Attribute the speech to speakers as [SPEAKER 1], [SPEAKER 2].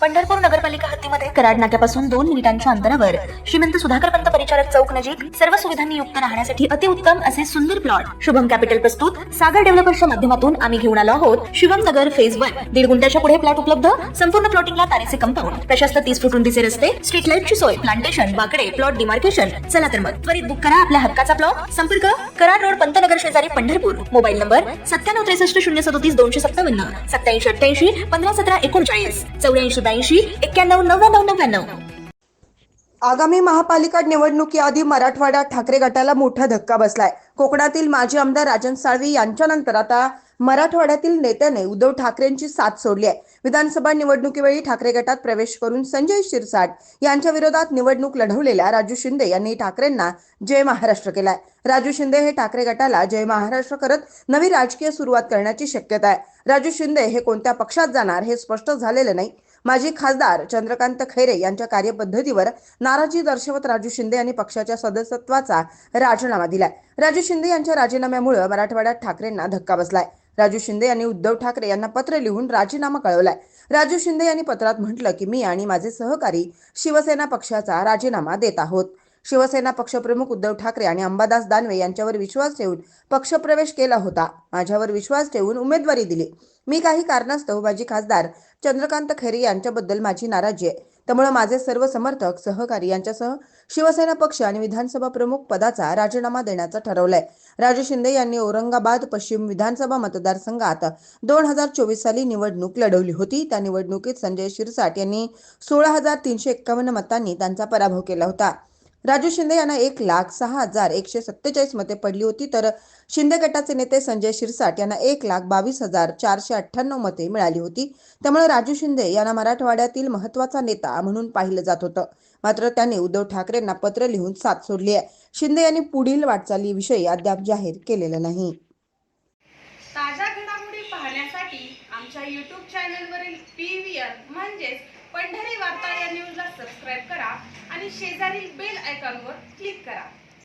[SPEAKER 1] पंढरपूर नगरपालिका हद्दीमध्ये कराड नाक्यापासून 2 मिनिटांच्या अंतरावर श्रीमंत सुधाकर पंत परिचारक चौक नजीक सर्व सुविधांनी युक्त राहण्यासाठी अतिउत्तम असे सुंदर प्लॉट शुभम कॅपिटल प्रस्तुत सागर डेव्हलपर्सच्या माध्यमातून आम्ही घेऊन आलो आहोत. शुभम नगर फेज 1 1.5 गुंठ्याच्या पुढे प्लॉट उपलब्ध. संपूर्ण प्लॉटिंगला तारेचे कंपाऊंड, प्रशस्त 30 फूट रुंदीचे रस्ते, स्ट्रीट लाईटची सोय, प्लांटेशन, बाकडे, प्लॉट डिमार्केशन. चला तर मग त्वरित बुक करा आपल्या हक्काचा प्लॉट. संपर्क कराड रोड पंतनगर शेजारी पंढरपूर. मोबाईल नंबर 9763 037 257 87 88 15 17 39 84 91
[SPEAKER 2] आगामी महापालिका निवडणुकीआधी मराठवाड्यात ठाकरे गटाला मोठा धक्का बसलाय. कोकणातील माजी आमदार राजन साळवी यांच्यानंतर आता मराठवाड्यातील नेत्याने उद्धव ठाकरेंची साथ सोडली आहे. विधानसभा निवडणुकीवेळी ठाकरे गटात प्रवेश करून संजय शिरसाट यांच्या विरोधात निवडणूक लढवलेल्या राजू शिंदे यांनी ठाकरेंना जय महाराष्ट्र केलाय. राजू शिंदे हे ठाकरे गटाला जय महाराष्ट्र करत नवी राजकीय सुरुवात करण्याची शक्यता आहे. राजू शिंदे हे कोणत्या पक्षात जाणार हे स्पष्ट झालेलं नाही. माजी खासदार चंद्रकांत खैरे यांच्या कार्यपद्धतीवर नाराजी दर्शवत राजू शिंदे यांनी पक्षाच्या सदस्यत्वाचा राजीनामा दिलाय. राजू शिंदे यांच्या राजीनाम्यामुळे मराठवाड्यात ठाकरेंना धक्का बसलाय. राजू शिंदे यांनी उद्धव ठाकरे यांना पत्र लिहून राजीनामा कळवलाय. राजू शिंदे यांनी पत्रात म्हटलं की मी आणि माझे सहकारी शिवसेना पक्षाचा राजीनामा देत आहोत. शिवसेना पक्षप्रमुख उद्धव ठाकरे आणि अंबादास दानवे यांच्यावर विश्वास ठेवून पक्षप्रवेश केला होता. माझ्यावर विश्वास ठेवून उमेदवारी दिली. मी काही कारणास्तव माजी खासदार चंद्रकांत खैरे यांच्याबद्दल माझी नाराजी आहे. त्यामुळे माझे सर्व समर्थक सहकारी यांच्यासह शिवसेना पक्ष आणि विधानसभा प्रमुख पदाचा राजीनामा देण्याचं ठरवलंय. राजू शिंदे यांनी औरंगाबाद पश्चिम विधानसभा मतदारसंघात 2024 साली निवडणूक लढवली होती. त्या निवडणुकीत संजय शिरसाट यांनी 16,351 मतांनी त्यांचा पराभव केला होता. राजू शिंदे यांना 1,06,147 मते पडली होती, तर शिंदे गटाचे नेते संजय शिरसाट यांना 1,22,498 मते मिळाली होती. त्यामुळे राजू शिंदे यांना मराठवाड्यातील महत्त्वाचा नेता म्हणून पाहिलं जात होतं. मात्र त्यांनी उद्धव ठाकरेंना पत्र लिहून साथ सोडली आहे. शिंदे यांनी पुढील वाटचालीविषयी अद्याप जाहीर केलेलं नाही.
[SPEAKER 3] ताज्या घडामोडी पाहण्यासाठी आमच्या YouTube चॅनलवरील PVR म्हणजेच पंढरी वार्ता या न्यूजला सबस्क्राईब करा आणि शेजारील बेल आयकॉनवर क्लिक करा.